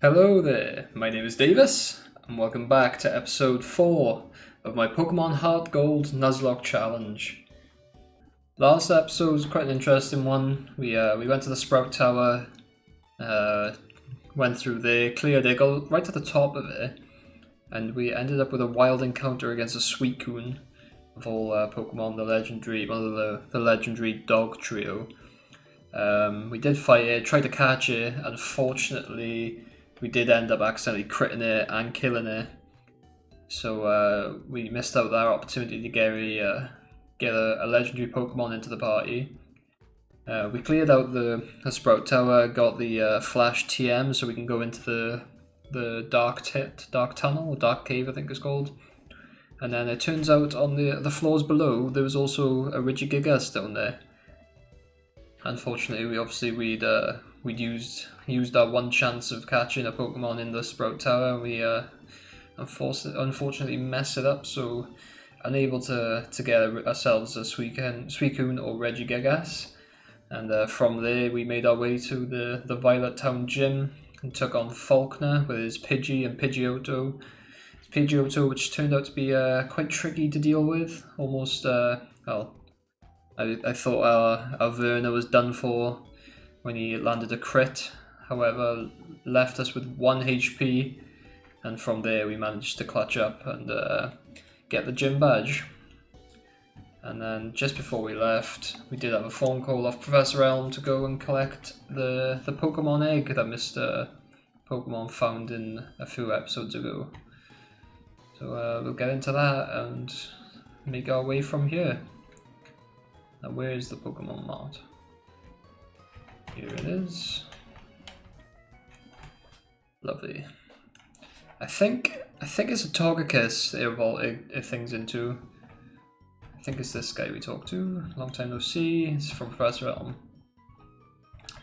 Hello there, my name is Davis, and welcome back to episode 4 of my Pokemon Heart Gold Nuzlocke challenge. Last episode was quite an interesting one. We went to the Sprout Tower, went through there, cleared it, got right to the top of it, and we ended up with a wild encounter against a Suicune of all Pokemon, the legendary, one of the legendary dog trio. We did fight it, tried to catch it. Unfortunately, we did end up accidentally critting it and killing it. So we missed out our opportunity to get a legendary Pokemon into the party. We cleared out the Sprout Tower, got the Flash TM so we can go into the Dark Tunnel, or Dark Cave I think it's called. And then it turns out on the floors below there was also a Regigigas down there. Unfortunately, we'd used our one chance of catching a Pokemon in the Sprout Tower. We unfortunately messed it up, so unable to get ourselves a Suicune or Regigigas. And from there, we made our way to the Violet Town gym and took on Faulkner with his Pidgey and Pidgeotto. Pidgeotto, which turned out to be quite tricky to deal with. Almost, I thought our Verna was done for when he landed a crit, however left us with 1 HP, and from there we managed to clutch up and get the gym badge. And then just before we left, we did have a phone call off Professor Elm to go and collect the Pokemon egg that Mr. Pokemon found in a few episodes ago. So we'll get into that and make our way from here. Now where is the Pokemon Mart? Here it is. Lovely. I think it's a Togekiss it things into. I think it's this guy we talked to. Long time no see. It's from Professor Elm.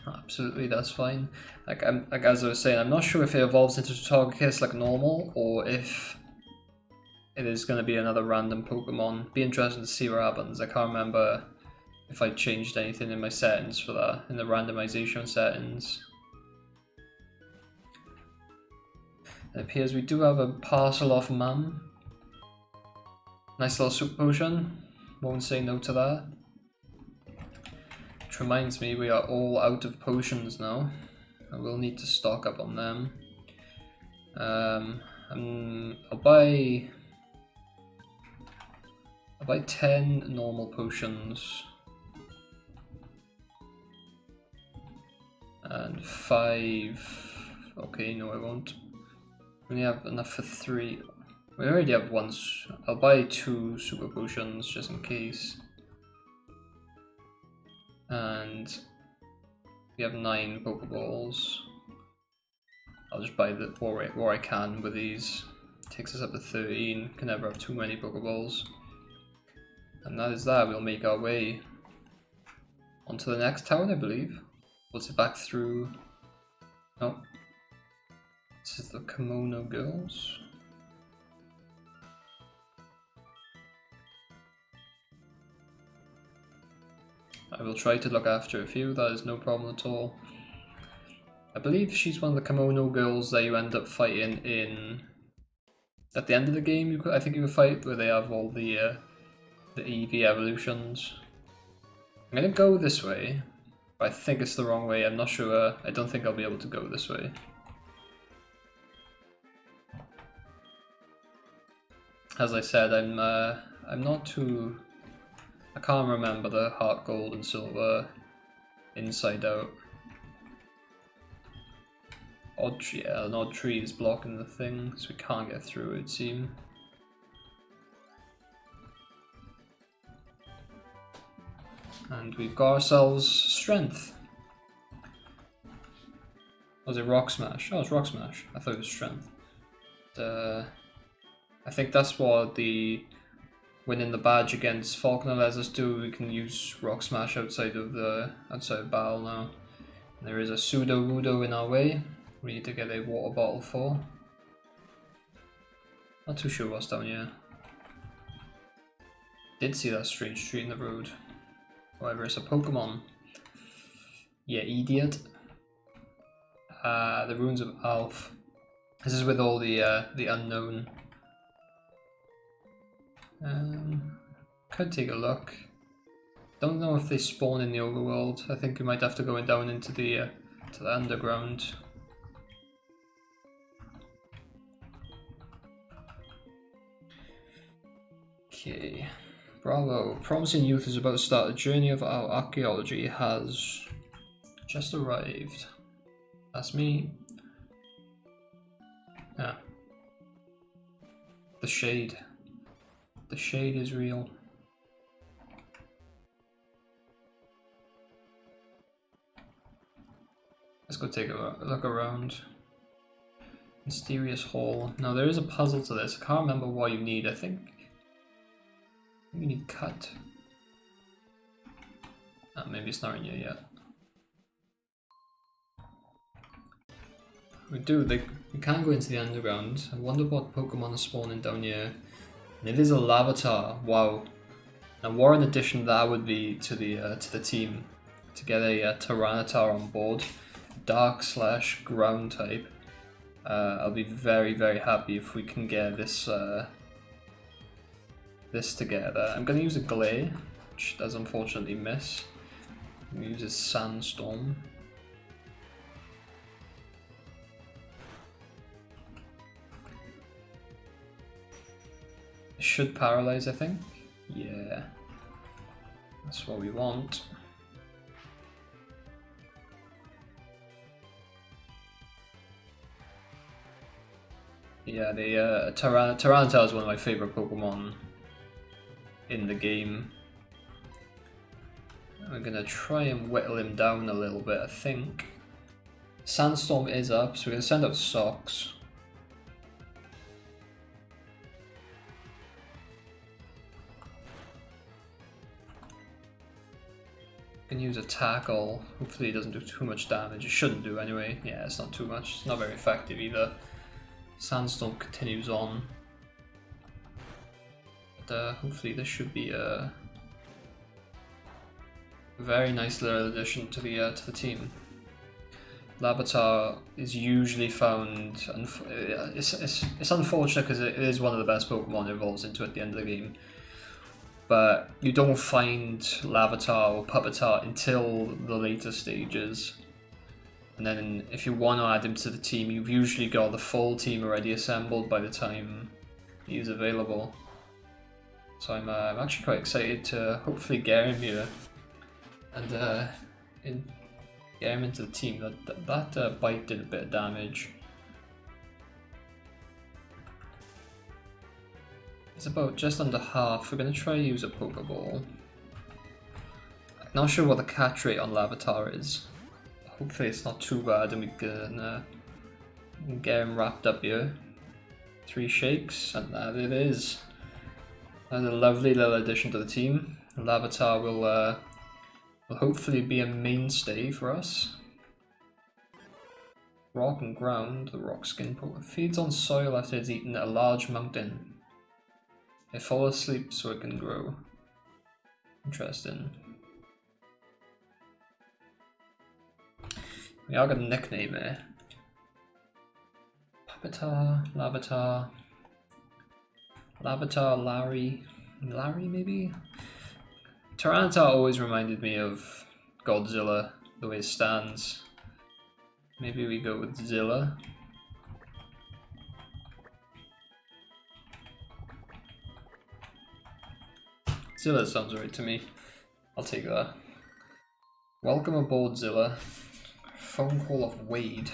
Absolutely, that's fine. Like as I was saying, I'm not sure if it evolves into Togekiss like normal or if it is going to be another random Pokemon. Be interesting to see what happens. I can't remember if I changed anything in my settings for that, in the randomization settings. It appears we do have a parcel off Mum. Nice little super potion, won't say no to that. Which reminds me, we are all out of potions now. I will need to stock up on them. I'll buy 10 normal potions. And 5. Okay, no, I won't. We only have enough for 3. We already have 1. I'll buy 2 super potions just in case. And we have 9 Pokeballs. I'll just buy what I can with these. Takes us up to 13. Can never have too many Pokeballs. And that is that. We'll make our way onto the next town, I believe. Was it back through? No. This is the Kimono Girls. I will try to look after a few, that is no problem at all. I believe she's one of the Kimono Girls that you end up fighting in... At the end of the game, I think you can fight where they have all the EV evolutions. I'm gonna go this way. I think it's the wrong way, I'm not sure. I don't think I'll be able to go this way. As I said, I'm not too... I can't remember the Heart Gold and Silver inside out. An odd tree is blocking the thing, so we can't get through, it would seem. And we've got ourselves Strength. Was it Rock Smash? Oh, it's Rock Smash. I thought it was Strength. I think that's what the winning the badge against Faulkner lets us do. We can use Rock Smash outside of battle now. And there is a Sudowoodo in our way. We need to get a water bottle for. Not too sure what's down here. Did see that strange tree in the road. However, it's a Pokemon. Yeah, idiot. The Ruins of Alf. This is with all the unknown. Could take a look. Don't know if they spawn in the overworld. I think we might have to go down into the to the underground. Okay. Bravo. Promising Youth is about to start. A journey of our archaeology has just arrived. That's me. Ah. The shade. The shade is real. Let's go take a look around. Mysterious hall. Now there is a puzzle to this. I can't remember what you need. I think you need cut. Maybe it's not in here yet. We can go into the underground. I wonder what Pokemon are spawning down here. And it is a Lavatar. Wow. Now what an addition that would be to the team. To get a Tyranitar on board. Dark/ground type. I'll be very, very happy if we can get this this together. I'm gonna use a Glare, which does unfortunately miss. I'm gonna use a Sandstorm. It should paralyze, I think. Yeah, that's what we want. Yeah, the Tyranitar is one of my favorite Pokemon in the game. I'm gonna try and whittle him down a little bit, I think. Sandstorm is up, so we're gonna send out Socks. Can use a Tackle. Hopefully it doesn't do too much damage. It shouldn't do anyway. Yeah, it's not too much. It's not very effective either. Sandstorm continues on. But hopefully this should be a very nice little addition to the team. Lavatar is usually found. It's unfortunate because it is one of the best Pokemon it evolves into at the end of the game. But you don't find Lavatar or Pupitar until the later stages. And then if you want to add him to the team, you've usually got the full team already assembled by the time he's available. So I'm actually quite excited to hopefully get him here and get him into the team. That bite did a bit of damage. It's about just under half. We're going to try to use a Pokeball. Not sure what the catch rate on Lavatar is. Hopefully it's not too bad and we can get him wrapped up here. 3 shakes, and that it is. That's a lovely little addition to the team. Lavatar will hopefully be a mainstay for us. Rock and Ground, the rock skin Pokemon. Feeds on soil after it's eaten a large mountain. It falls asleep so it can grow. Interesting. We are got a nickname here. Pupitar, Lavatar, Larry maybe? Tyranitar always reminded me of Godzilla, the way it stands. Maybe we go with Zilla. Zilla sounds right to me. I'll take that. Welcome aboard, Zilla. Phone call of Wade.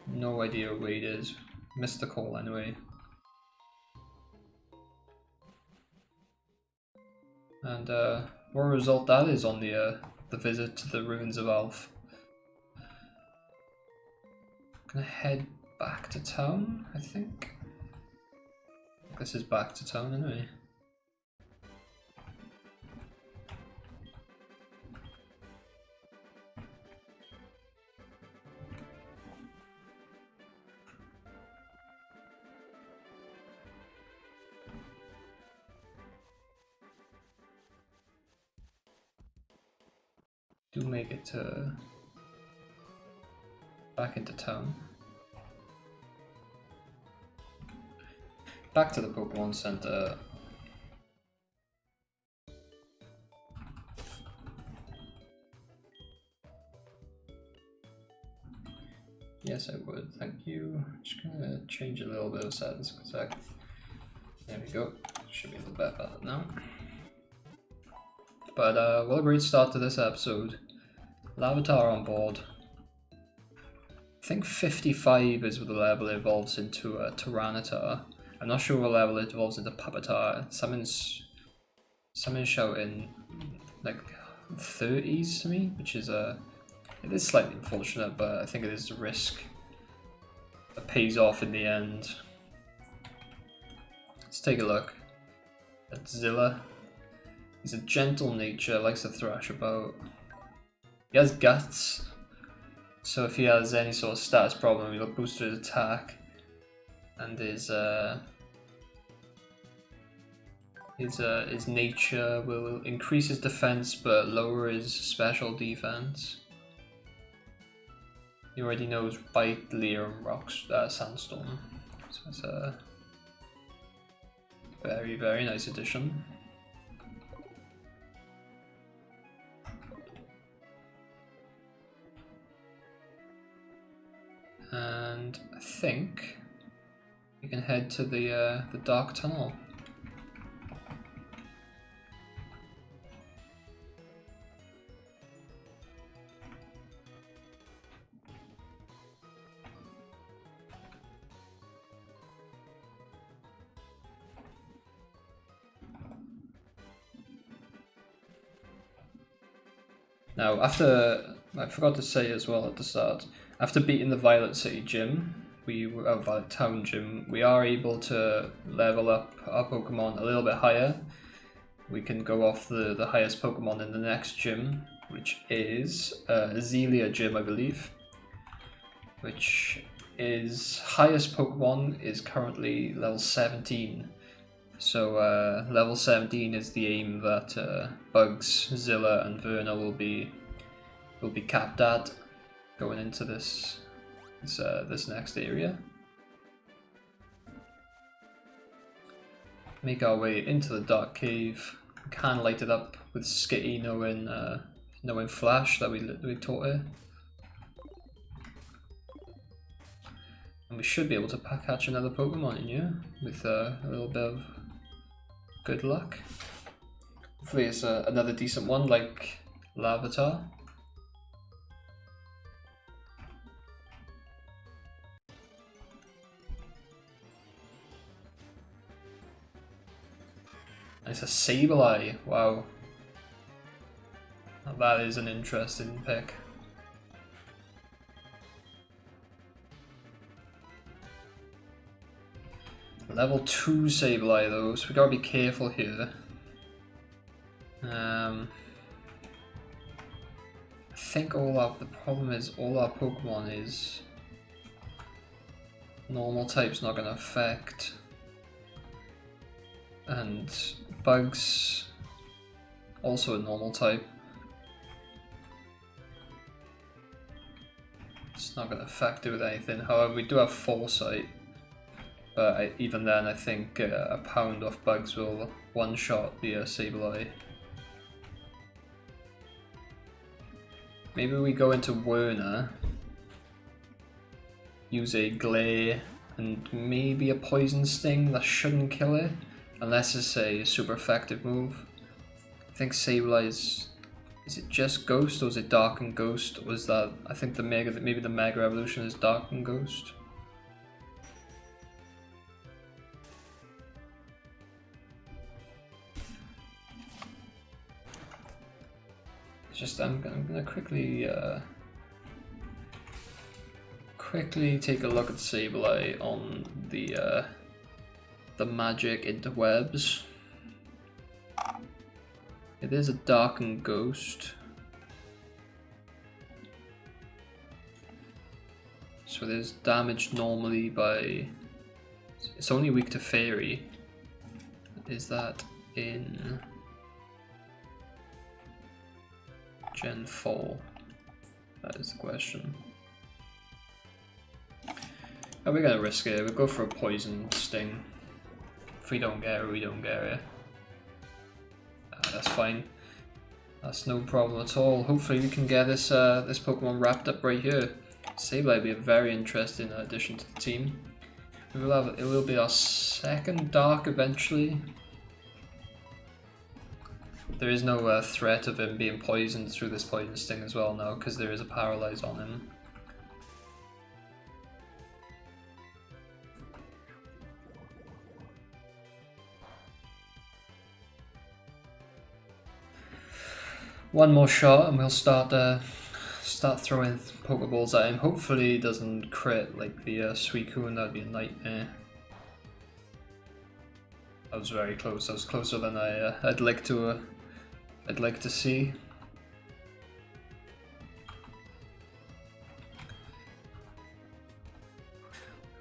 No idea who Wade is. Missed the call anyway. And what a result that is on the visit to the ruins of Alf. Gonna head back to town, I think. This is back to town anyway. Do make it to Back into town. Back to the Pokemon Center. Yes, I would. Thank you. Just gonna change a little bit of settings for a sec. There we go. Should be a little bit better now. But what a great start to this episode. Larvitar on board. I think 55 is what the level it evolves into a Tyranitar. I'm not sure what level it evolves into Papatar. Someone's shouting like 30s to me, which is it is slightly unfortunate, but I think it is the risk that pays off in the end. Let's take a look at Zilla. He's a gentle nature, likes to thrash about. He has guts, so if he has any sort of status problem, he'll boost his attack, and his nature will increase his defense but lower his special defense. He already knows Bite, Leer, and Sandstorm, so it's a very, very nice addition. And I think we can head to the Dark Tunnel. Now, I forgot to say as well at the start, after beating the Violet City gym, Violet Town gym, we are able to level up our Pokemon a little bit higher. We can go off the highest Pokemon in the next gym, which is Zelia gym, I believe. Which is, highest Pokemon is currently level 17. So level 17 is the aim that Bugs, Zilla, and Verna will be capped at going into this next area. Make our way into the Dark Cave. We can light it up with Skitty, knowing Flash that we taught her. And we should be able to catch another Pokemon in here with a little bit of good luck. Hopefully it's another decent one like Larvitar. It's a Sableye, wow. Now that is an interesting pick. Level 2 Sableye though, so we gotta be careful here. I think the problem is all our Pokemon is normal type's not gonna affect. And Bugs also a normal type. It's not gonna affect it with anything. However, we do have Foresight. But even then, I think a pound off Bugs will one-shot the Sableye. Maybe we go into Werner, use a Glare, and maybe a Poison Sting that shouldn't kill it, unless it's a super effective move. I think Sableye is it just Ghost, or is it Dark and Ghost? Or is that, I think maybe the Mega Evolution is Dark and Ghost? I'm gonna quickly take a look at Sableye on the magic interwebs. It is a Dark and Ghost, so it is damaged normally by. It's only weak to Fairy. Is that in Gen 4? That is the question. Oh, we're gonna risk it. We'll go for a poison sting. If we don't get it, we don't get it. That's fine. That's no problem at all. Hopefully we can get this this Pokemon wrapped up right here. Sableye will be a very interesting addition to the team. It will be our second Dark eventually. There is no threat of him being poisoned through this poison sting as well now, because there is a paralyze on him. One more shot and we'll start throwing Pokeballs at him. Hopefully he doesn't crit like the Suicune, that'd be a nightmare. That was very close. That was closer than I'd like to see.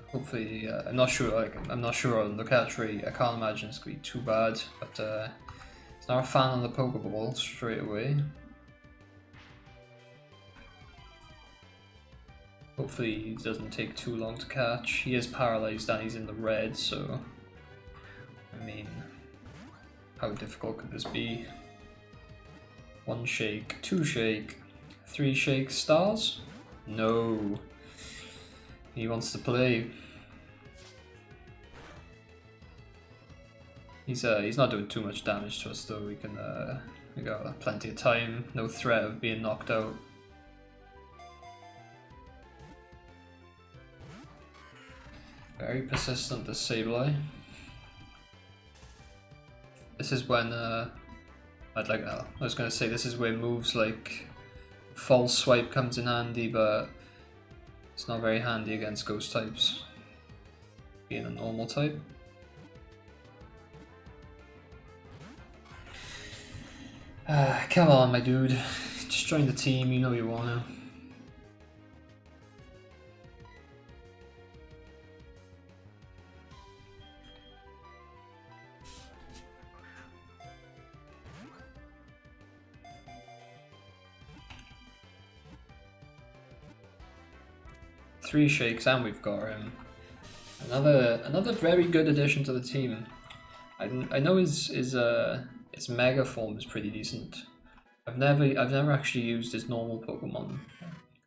Hopefully, I'm not sure. I'm not sure on the catch rate. I can't imagine it's gonna be too bad. But it's not a fan on the Pokeball straight away. Hopefully, he doesn't take too long to catch. He is paralyzed and he's in the red, so I mean, how difficult could this be? 1 shake, 2 shake, 3 shake stars? No. He wants to play. He's not doing too much damage to us though. We got plenty of time. No threat of being knocked out. Very persistent, this Sableye. This is when I was gonna say this is where moves like False Swipe comes in handy, but it's not very handy against ghost types, being a normal type. Come on, my dude. Just join the team, you know you wanna. Three shakes and we've got him. Another very good addition to the team. I know his mega form is pretty decent. I've never actually used his normal Pokemon.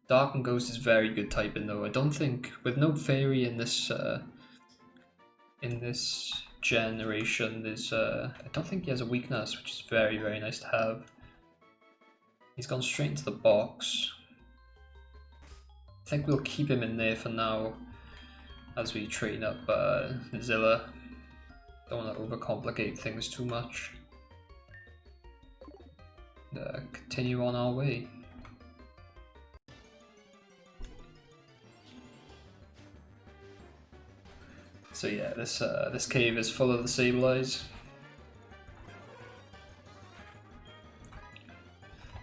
Dark and Ghost is very good typing though. I don't think with no fairy in this generation, there's I don't think he has a weakness, which is very, very nice to have. He's gone straight into the box. I think we'll keep him in there for now as we train up Zilla. Don't want to overcomplicate things too much. Continue on our way. So yeah, this cave is full of the Sableyes.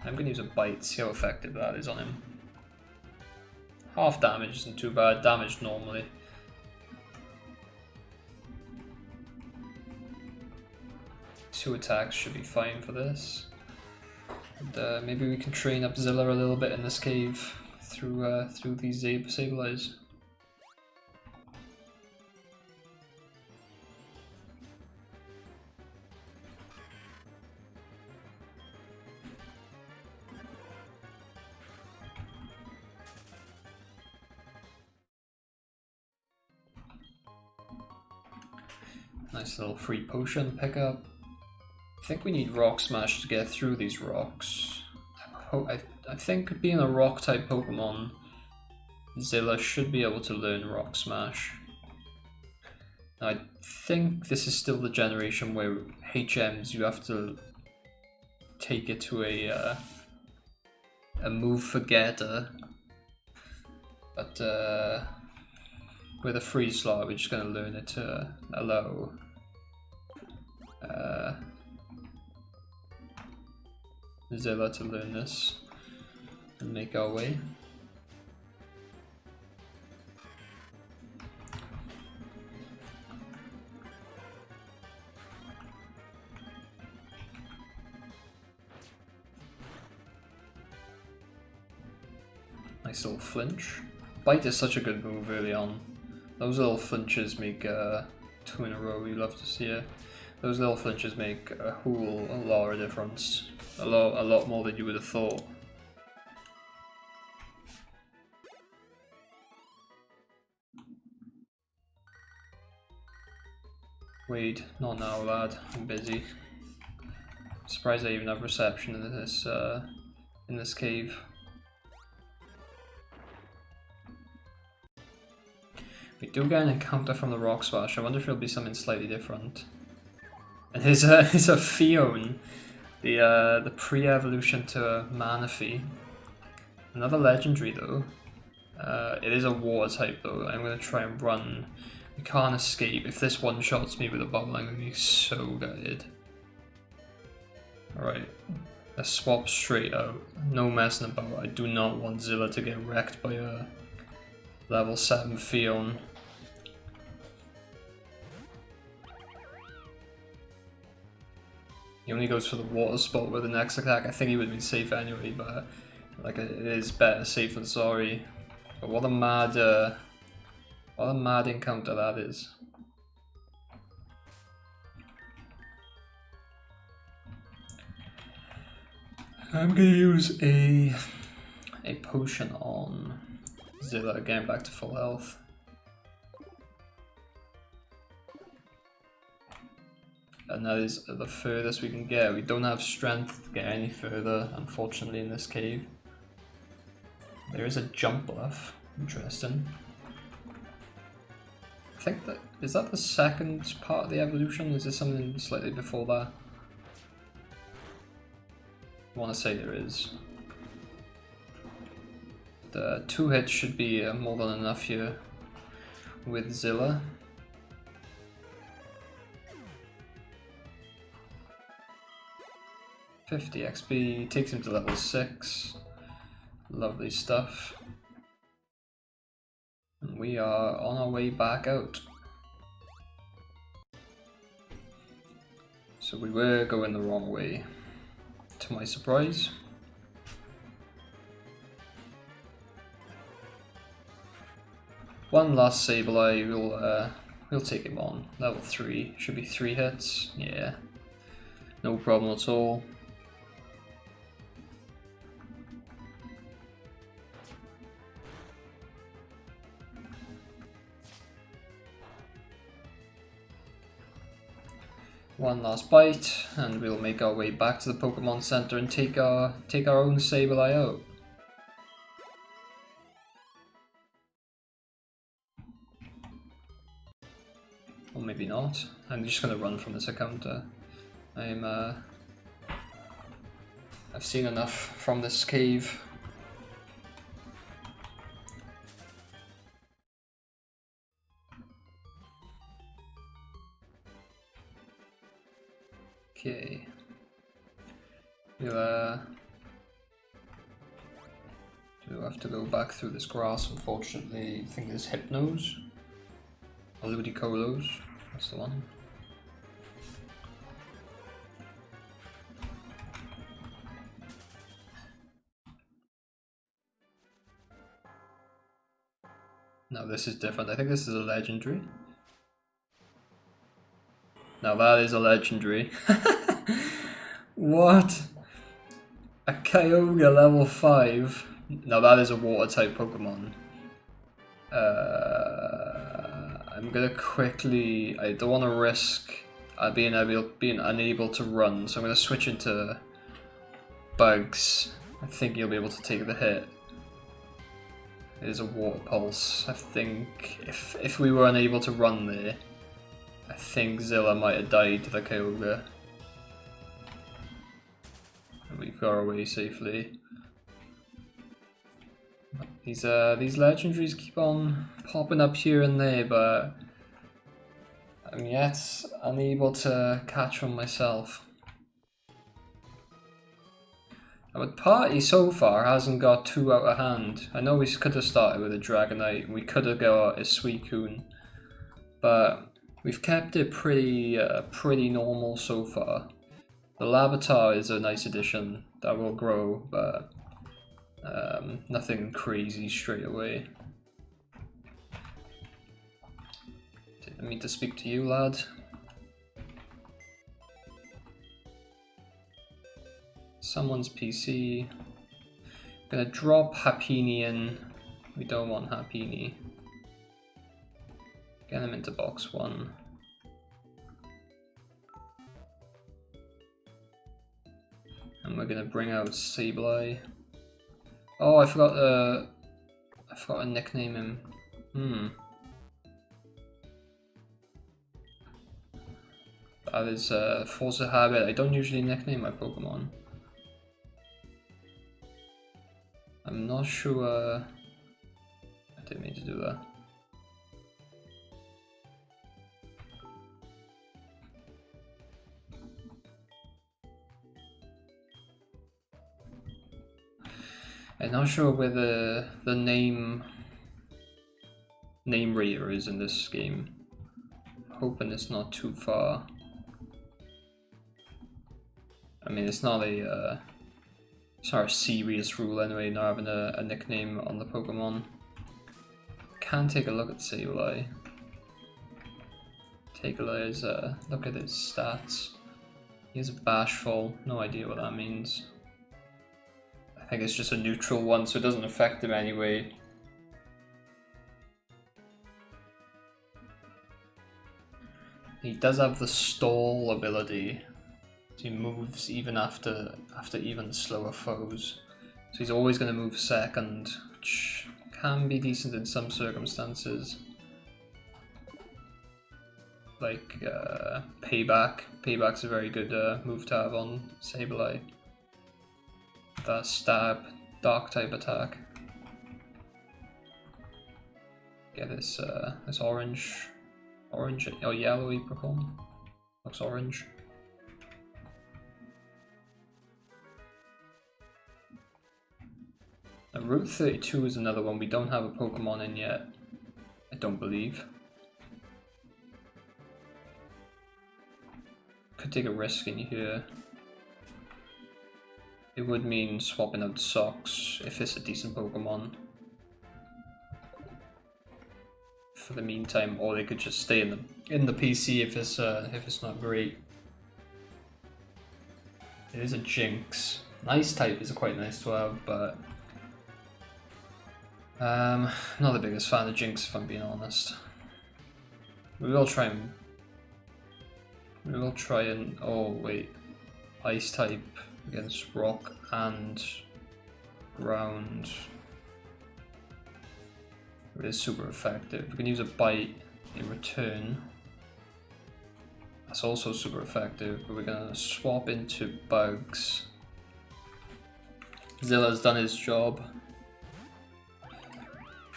I'm gonna use a bite, see how effective that is on him. Half damage isn't too bad, damage normally. Two attacks should be fine for this. And maybe we can train up Zilla a little bit in this cave through these Sableyes. Nice little free potion pickup. I think we need Rock Smash to get through these rocks. I think being a rock type Pokemon, Zilla should be able to learn Rock Smash. Now, I think this is still the generation where HMs you have to take it to a move forgetter. But with a free slot, we're just going to learn it to allow Zilla to learn this and make our way. Nice little flinch. Bite is such a good move early on. Those little flinches make 2 in a row. You love to see it. Those little flinches make a lot of difference. A lot more than you would have thought. Wait, not now, lad. I'm busy. I'm surprised I even have reception in this cave. We do get an encounter from the Rock Smash. I wonder if it'll be something slightly different. And here's a Fion, the pre-evolution to Manaphy. Another legendary though. It is a water type though. I'm gonna try and run. We can't escape. If this one shots me with a bubble, I'm gonna be so gutted. Alright, let's swap straight out. No messing about. I do not want Zilla to get wrecked by a level 7 Fion. He only goes for the water spot with the next attack. I think he would be safe anyway, but like it is better safe than sorry. But what a mad encounter that is. I'm gonna use a potion on Zilla again, back to full health. And that is the furthest we can get. We don't have strength to get any further, unfortunately, in this cave. There is a jump bluff. Interesting. I think that is that the second part of the evolution? Is there something slightly before that? I want to say there is. The 2 hits should be more than enough here with Zilla. $50 XP, takes him to level 6. Lovely stuff. And we are on our way back out. So we were going the wrong way, to my surprise. One last Sableye, we'll take him on. Level 3, should be 3 hits, yeah. No problem at all. One last bite, and we'll make our way back to the Pokemon Center and take our own Sableye out. Or maybe not. I'm just gonna run from this encounter. I've seen enough from this cave. Okay. We'll have to go back through this grass, unfortunately. I think there's Hypnos. Or Ludicolo's. That's the one. No, this is different. I think this is a legendary. Now that is a legendary. What? A Kyogre level 5. Now that is a water type Pokemon. I'm gonna quickly. I don't want to risk being unable to run, so I'm gonna switch into Bugs. I think you'll be able to take the hit. It is a water pulse. I think if we were unable to run there, I think Zilla might have died to the Kyogre. And we've got away safely. These legendaries keep on popping up here and there, but I'm yet unable to catch them myself. Our party so far hasn't got too out of hand. I know we could have started with a Dragonite, we could have got a Suicune, but we've kept it pretty normal so far. The Larvitar is a nice addition that will grow, but nothing crazy straight away. Let me to speak to you, lad. Someone's PC. Gonna drop Happini in. We don't want Happini. Get him into box 1. And we're gonna bring out Sableye. Oh, I forgot to nickname him. That is a force of habit. I don't usually nickname my Pokemon. I'm not sure. I didn't mean to do that. I'm not sure where the name reader is in this game. Hoping it's not too far. I mean, it's not a serious rule anyway, not having a nickname on the Pokemon. Can take a look at Sableye. Take a look at his stats. He's bashful, no idea what that means. I think it's just a neutral one, so it doesn't affect him anyway. He does have the stall ability. He moves even after even slower foes. So he's always going to move second, which can be decent in some circumstances. Like Payback. Payback's a very good move to have on Sableye. That stab, dark type attack. Get this orange or yellowy Pokemon. Looks orange. Now, Route 32 is another one we don't have a Pokemon in yet. I don't believe. Could take a risk in here. It would mean swapping out Socks if it's a decent Pokemon. For the meantime, or they could just stay in the PC if it's not great. It is a Jinx. Ice type is quite nice to have, but not the biggest fan of Jinx if I'm being honest. We will try and oh wait, Ice type against Rock and Ground. It is super effective. We can use a Bite in return. That's also super effective, but we're gonna swap into Bugs. Zilla's done his job.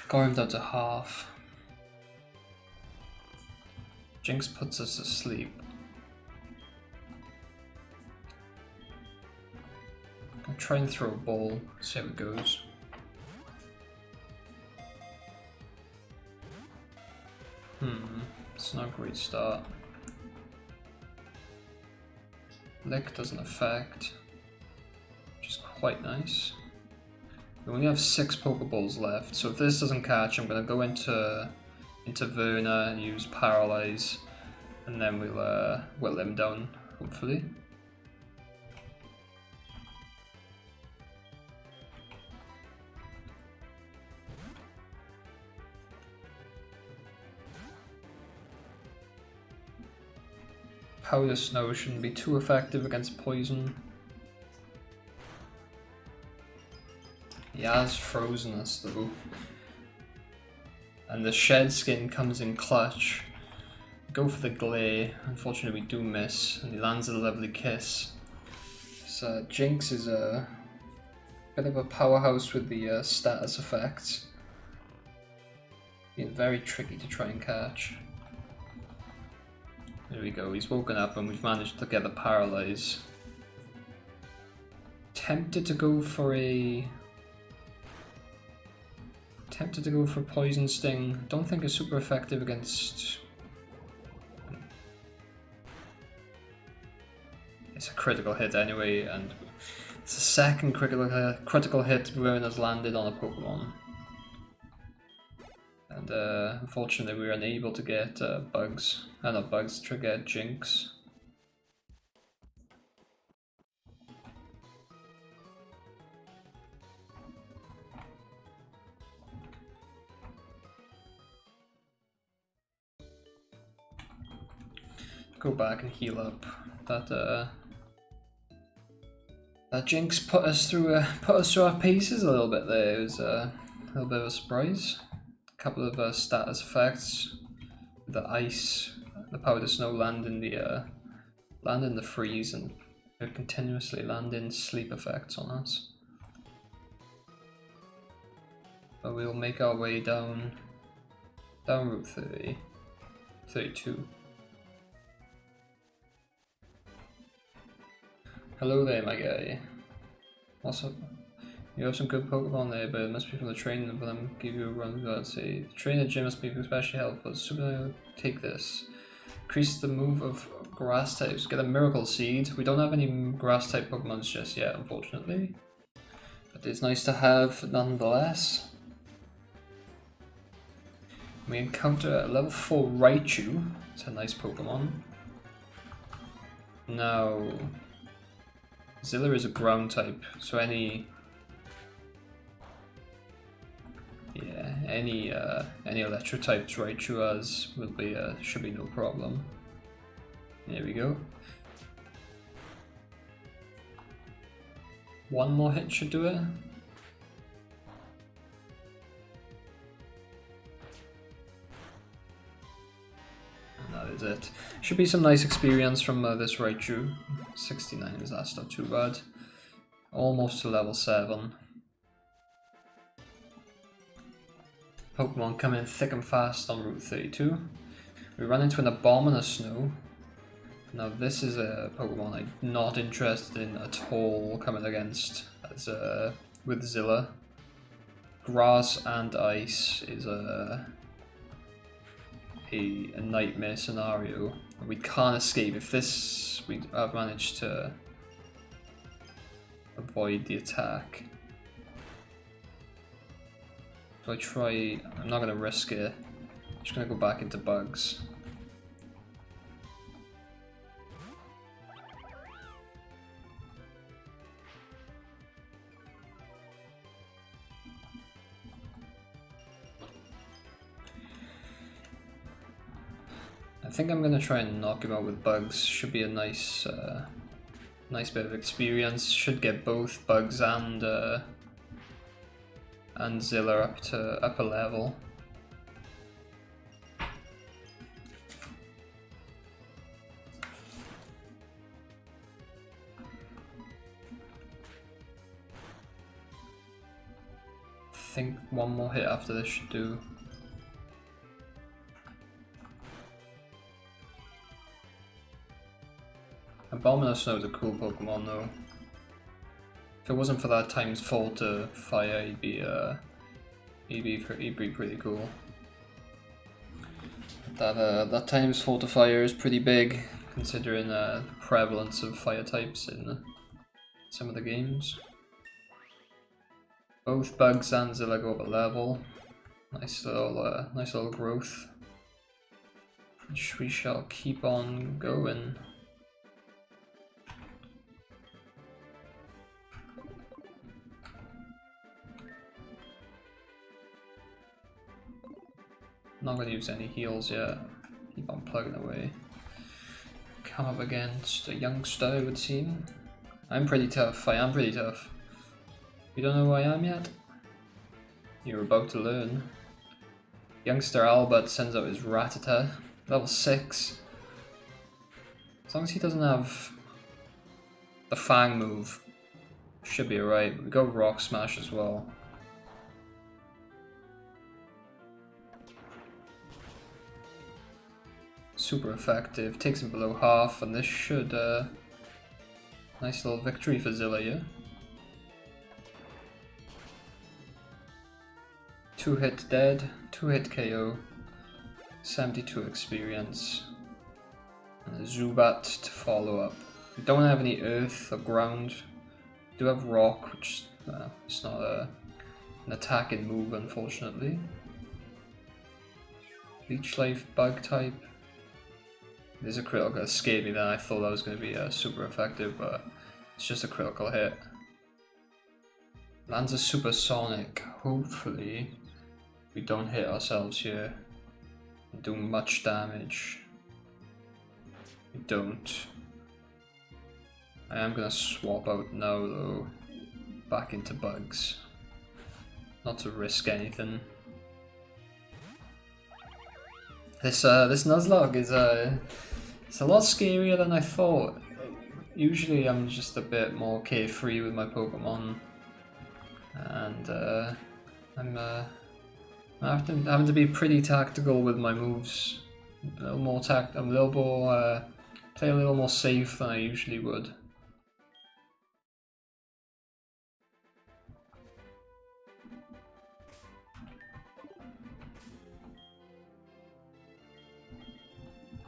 Got him down to half. Jinx puts us to sleep. I'll try and throw a ball, see how it goes. It's not a great start. Lick doesn't affect, which is quite nice. We only have 6 Pokeballs left, so if this doesn't catch, I'm going to go into Verna and use Paralyze, and then we'll whittle him down, hopefully. Powder Snow shouldn't be too effective against poison. He has frozen us though. And the Shed Skin comes in clutch. Go for the Glare. Unfortunately we do miss, and he lands a lovely Kiss. So Jinx is a bit of a powerhouse with the status effects. Being very tricky to try and catch. There we go, he's woken up and we've managed to get the Paralyze. Tempted to go for Poison Sting. Don't think it's super effective against... It's a critical hit anyway, and it's the second critical hit Verna's landed on a Pokemon. And unfortunately we were unable to get bugs, not bugs, to get Jinx. Go back and heal up. That Jinx put us through our paces a little bit there. It was a little bit of a surprise. A couple of status effects. The ice, the powder snow land in the freeze, and they're continuously landing sleep effects on us. But we'll make our way down Route 32. Hello there, my guy. What's up? You have some good Pokemon there, but it must be from the training of them. Give you a run. I'd say the training gym must be especially helpful. So take this. Increase the move of grass types. Get a Miracle Seed. We don't have any grass type Pokemon just yet, unfortunately. But it's nice to have nonetheless. We encounter a level 4 Raichu. It's a nice Pokemon. Now, Zilla is a ground type, so any electro types Raichu has will be should be no problem. There we go. One more hit should do it. And that is it. Should be some nice experience from this Raichu. 69 is that's not too bad. Almost to level 7. Pokemon come in thick and fast on Route 32. We run into an Abominous Snow. Now this is a Pokemon I'm not interested in at all coming against as with Zilla. Grass and Ice is a nightmare scenario. We can't escape. If this we have managed to avoid the attack. So I try, I'm not going to risk it, I'm just going to go back into bugs. I think I'm going to try and knock him out with bugs. Should be a nice bit of experience. Should get both bugs and Zilla up to upper level. I think one more hit after this should do. Abominous Snow is a cool Pokemon though. If it wasn't for that times 4 to fire, he'd be pretty cool. That times 4 to fire is pretty big, considering the prevalence of fire types in some of the games. Both bugs and Zilla go up a level. Nice little growth. Which we shall keep on going. Not going to use any heals yet. Keep on plugging away. Come up against a youngster, it would seem. I'm pretty tough. I am pretty tough. You don't know who I am yet? You're about to learn. Youngster Albert sends out his Rattata. Level 6. As long as he doesn't have the Fang move, should be alright. We go Rock Smash as well. Super effective, takes him below half, and this should nice little victory for Zilla, yeah? 2-hit dead, 2-hit KO, 72 experience, and a Zubat to follow up. We don't have any earth or ground. We do have rock, which it's not an attacking move, unfortunately. Leech Life Bug type. There's a critical. It scared me then. I thought that was going to be super effective, but it's just a critical hit. Lands a Supersonic. Hopefully, we don't hit ourselves here and do much damage. We don't. I am going to swap out now though, back into bugs. Not to risk anything. This Nuzlocke is it's a lot scarier than I thought. Usually I'm just a bit more carefree with my Pokemon, and I'm having to be pretty tactical with my moves. A little more play a little more safe than I usually would.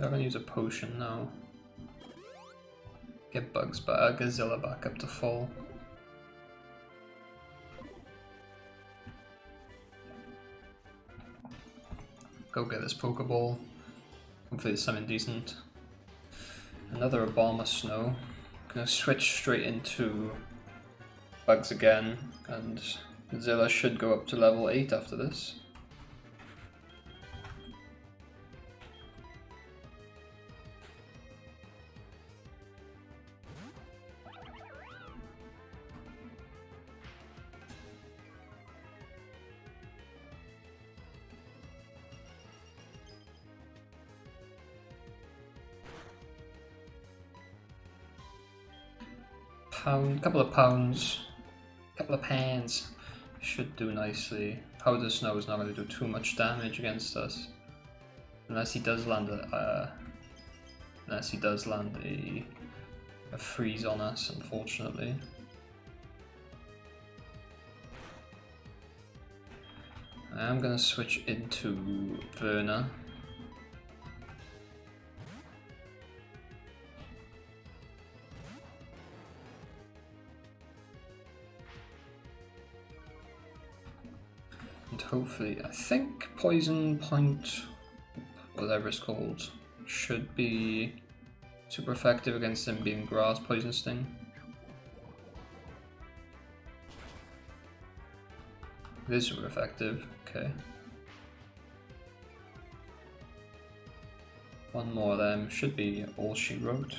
I'm gonna use a potion now. Get Bugs back, Gazilla back up to full. Go get this Pokeball. Hopefully it's something decent. Another Abomasnow. Gonna switch straight into Bugs again, and Gazilla should go up to level 8 after this. Couple of pounds, couple of pans should do nicely. Powder Snow is not going to do too much damage against us, unless he does land a freeze on us, unfortunately. I am going to switch into Verna. Hopefully, I think Poison Point, whatever it's called, should be super effective against him being Grass Poison Sting. It is super effective, okay. One more of them should be all she wrote.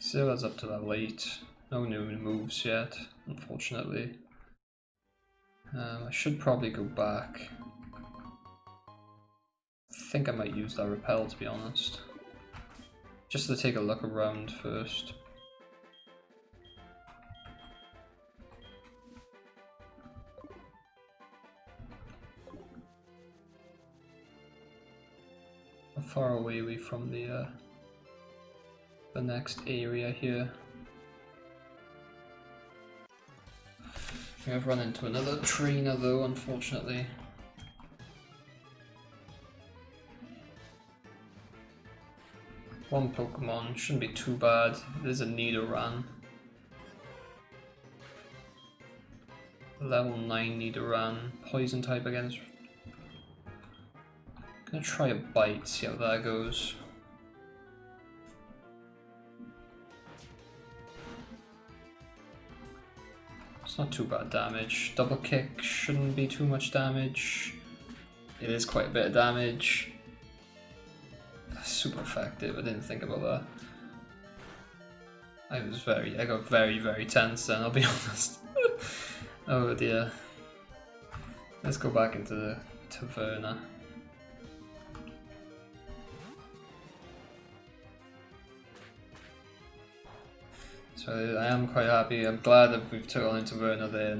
Zilla's up to level 8. No new moves yet, unfortunately. I should probably go back. I think I might use that repel, to be honest. Just to take a look around first. How far away are we from the next area here? I've run into another trainer though, unfortunately. One Pokemon, shouldn't be too bad. There's a Nidoran. Level 9 Nidoran, poison type against. Gonna try a bite, see how that goes. It's not too bad damage. Double kick shouldn't be too much damage. It is quite a bit of damage. Super effective, I didn't think about that. I got very tense then, I'll be honest. Oh dear. Let's go back into the Taverna. So I am quite happy. I'm glad that we've took on into Verna there.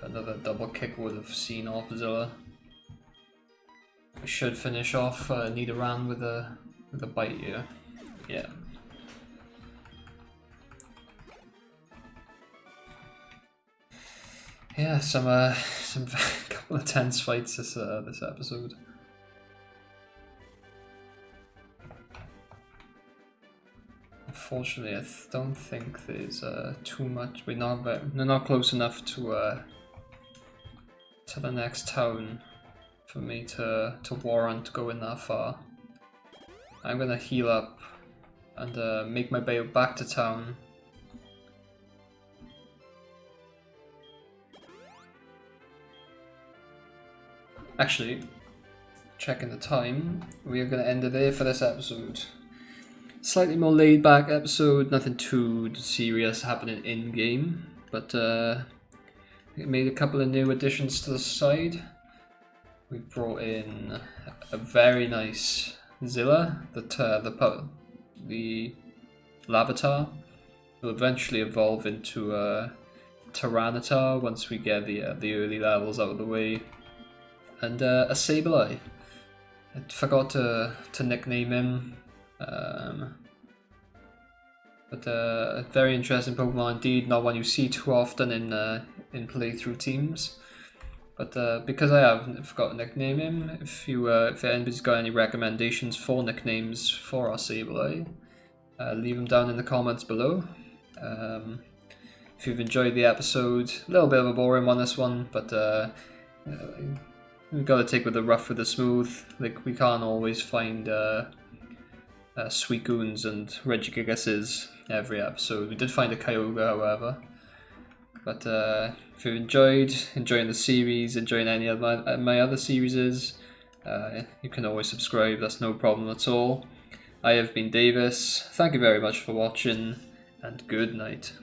Another double kick would have seen off Zilla. We should finish off Nidoran with a bite here. Yeah. Yeah, some some couple of tense fights this episode. Unfortunately, I don't think there's too much. We're not close enough to the next town for me to warrant going that far. I'm gonna heal up and make my way back to town. Actually, checking the time, we are gonna end it there for this episode. Slightly more laid back episode, nothing too serious happening in game, but we made a couple of new additions to the side. We brought in a very nice Zilla, the Lavatar. Will eventually evolve into a Tyranitar once we get the early levels out of the way. And a Sableye. I forgot to nickname him. But a very interesting Pokemon indeed, not one you see too often in playthrough teams. But because I haven't forgot to nickname him, if anybody's got any recommendations for nicknames for our Sableye, leave them down in the comments below. If you've enjoyed the episode, a little bit of a boring one this one, but we've got to take with the rough with the smooth. Like, we can't always find Suicunes and Regigigases every episode. We did find a Kyogre, however. But if you've enjoying the series, enjoying any of my other series, you can always subscribe. That's no problem at all. I have been Davis. Thank you very much for watching, and good night.